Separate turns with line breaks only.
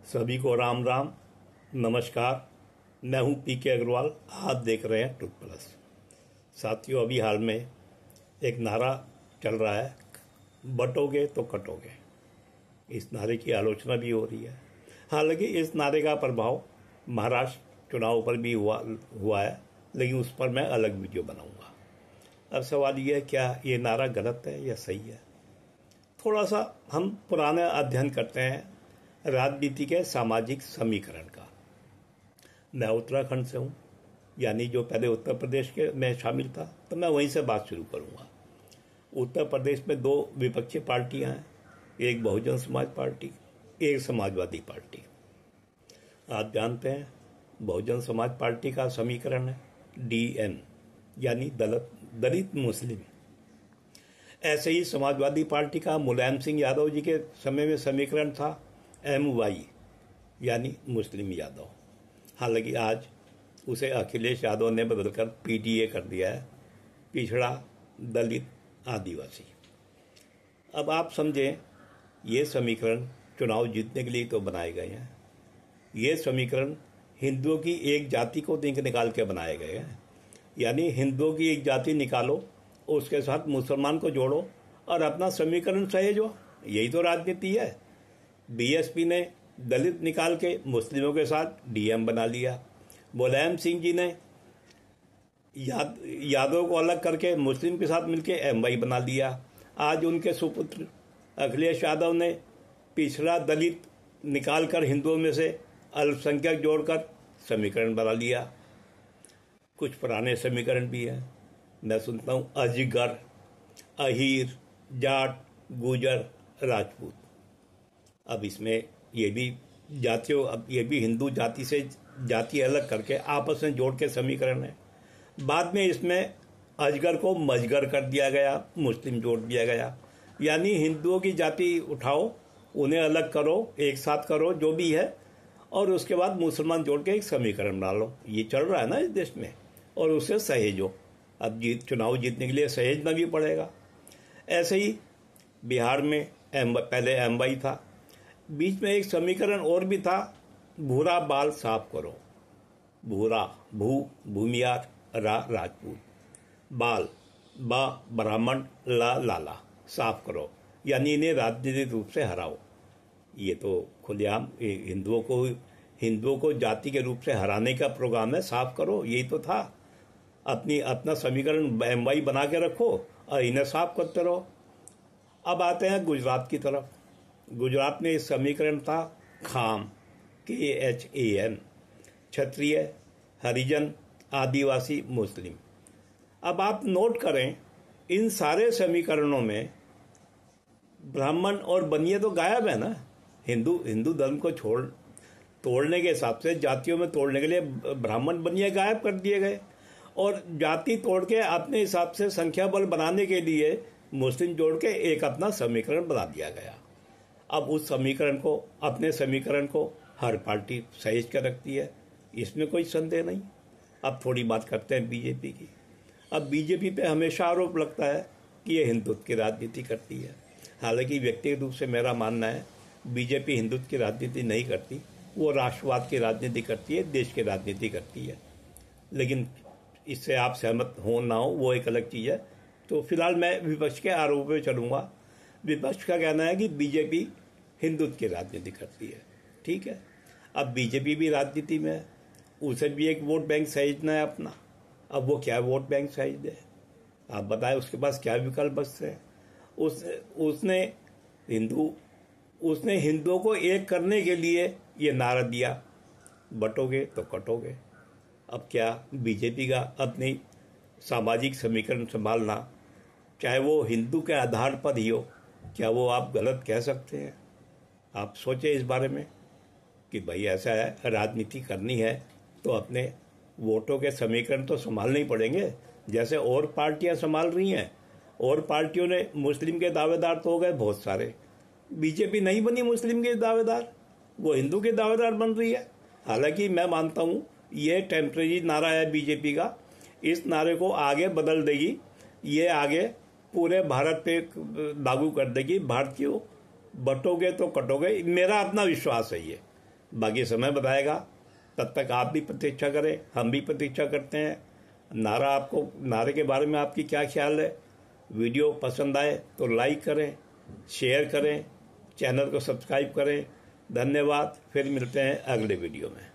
सभी को राम राम, नमस्कार। मैं हूं पीके अग्रवाल। आप देख रहे हैं ट्रुथ प्लस। साथियों, अभी हाल में एक नारा चल रहा है, बटोगे तो कटोगे। इस नारे की आलोचना भी हो रही है। हालांकि इस नारे का प्रभाव महाराष्ट्र चुनाव पर भी हुआ है, लेकिन उस पर मैं अलग वीडियो बनाऊंगा। अब सवाल यह है, क्या ये नारा गलत है या सही है? थोड़ा सा हम पुराना अध्ययन करते हैं राजनीति के सामाजिक समीकरण का। मैं उत्तराखंड से हूँ, यानी जो पहले उत्तर प्रदेश के में शामिल था, तो मैं वहीं से बात शुरू करूँगा। उत्तर प्रदेश में दो विपक्षी पार्टियां हैं, एक बहुजन समाज पार्टी, एक समाजवादी पार्टी। आप जानते हैं बहुजन समाज पार्टी का समीकरण है DN, यानी दलित मुस्लिम। ऐसे ही समाजवादी पार्टी का मुलायम सिंह यादव जी के समय में समीकरण था MY, यानी मुस्लिम यादव। हालांकि आज उसे अखिलेश यादव ने बदलकर PDA कर दिया है, पिछड़ा दलित आदिवासी। अब आप समझें, ये समीकरण चुनाव जीतने के लिए तो बनाए गए हैं। ये समीकरण हिंदुओं की एक जाति को निकाल के बनाए गए हैं, यानी हिंदुओं की एक जाति निकालो, उसके साथ मुसलमान को जोड़ो और अपना समीकरण सहेजो। यही तो राजनीति है। BSP ने दलित निकाल के मुस्लिमों के साथ DM बना लिया। मुलायम सिंह जी ने यादव को अलग करके मुस्लिम के साथ मिलके MY बना लिया। आज उनके सुपुत्र अखिलेश यादव ने पिछड़ा दलित निकालकर हिंदुओं में से अल्पसंख्यक जोड़कर समीकरण बना लिया। कुछ पुराने समीकरण भी हैं। मैं सुनता हूँ अजगर, अहीर, जाट, गुजर, राजपूत। अब इसमें ये भी जातियों, अब ये भी हिंदू जाति से जाति अलग करके आपस में जोड़ के समीकरण है। बाद में इसमें अजगर को मजगर कर दिया गया, मुस्लिम जोड़ दिया गया। यानी हिंदुओं की जाति उठाओ, उन्हें अलग करो, एक साथ करो जो भी है, और उसके बाद मुसलमान जोड़ के एक समीकरण बना लो। ये चल रहा है ना इस देश में, और उसे सहेजो। अब चुनाव जीतने के लिए सहेजना भी पड़ेगा। ऐसे ही बिहार में पहले MY था, बीच में एक समीकरण और भी था, भूरा बाल साफ करो। भूरा, भूमियार, राजपूत, बाल, ब्राह्मण, लाला, साफ करो, यानी इन्हें राजनीतिक रूप से हराओ। ये तो खुलेआम हिंदुओं को जाति के रूप से हराने का प्रोग्राम है। साफ करो, यही तो था। अपना समीकरण MY बना के रखो और इन्हें साफ करते रहो। अब आते हैं गुजरात की तरफ। गुजरात में इस समीकरण था खाम, KHAM, क्षत्रिय, हरिजन, आदिवासी, मुस्लिम। अब आप नोट करें, इन सारे समीकरणों में ब्राह्मण और बनिए तो गायब है ना। हिंदू धर्म को तोड़ने के हिसाब से, जातियों में तोड़ने के लिए ब्राह्मण बनिए गायब कर दिए गए, और जाति तोड़ के अपने हिसाब से संख्या बल बनाने के लिए मुस्लिम जोड़ के एक अपना समीकरण बना दिया गया। अब उस अपने समीकरण को हर पार्टी सहेज कर रखती है, इसमें कोई संदेह नहीं। अब थोड़ी बात करते हैं BJP की। अब BJP पे हमेशा आरोप लगता है कि ये हिंदुत्व की राजनीति करती है। हालांकि व्यक्तिगत रूप से मेरा मानना है BJP हिंदुत्व की राजनीति नहीं करती, वो राष्ट्रवाद की राजनीति करती है, देश की राजनीति करती है। लेकिन इससे आप सहमत हो ना हो, वो एक अलग चीज़ है। तो फिलहाल मैं विपक्ष के आरोप पे चलूंगा। विपक्ष का कहना है कि BJP हिंदुत्व की राजनीति करती है। ठीक है, अब BJP भी राजनीति में है, उसे भी एक वोट बैंक सहेजना है अपना। अब वो क्या वोट बैंक सहेज दे, आप बताएं, उसके पास क्या विकल्प बचते हैं? उसने हिंदुओं को एक करने के लिए ये नारा दिया, बटोगे तो कटोगे। अब क्या BJP का अपनी सामाजिक समीकरण संभालना, चाहे वो हिंदू के आधार पर ही हो, क्या वो आप गलत कह सकते हैं? आप सोचें इस बारे में कि भाई ऐसा है, राजनीति करनी है तो अपने वोटों के समीकरण तो संभालने ही पड़ेंगे, जैसे और पार्टियां संभाल रही हैं। और पार्टियों ने मुस्लिम के दावेदार तो हो गए बहुत सारे, BJP नहीं बनी मुस्लिम के दावेदार, वो हिंदू के दावेदार बन रही है। हालांकि मैं मानता हूँ ये टेम्परेरी नारा है BJP का, इस नारे को आगे बदल देगी, ये आगे पूरे भारत पे लागू कर देगी। भारतीयों, बटोगे तो कटोगे, मेरा अपना विश्वास है ये। बाकी समय बताएगा। तब तक आप भी प्रतीक्षा करें, हम भी प्रतीक्षा करते हैं। नारे के बारे में आपकी क्या ख्याल है? वीडियो पसंद आए तो लाइक करें, शेयर करें, चैनल को सब्सक्राइब करें। धन्यवाद। फिर मिलते हैं अगले वीडियो में।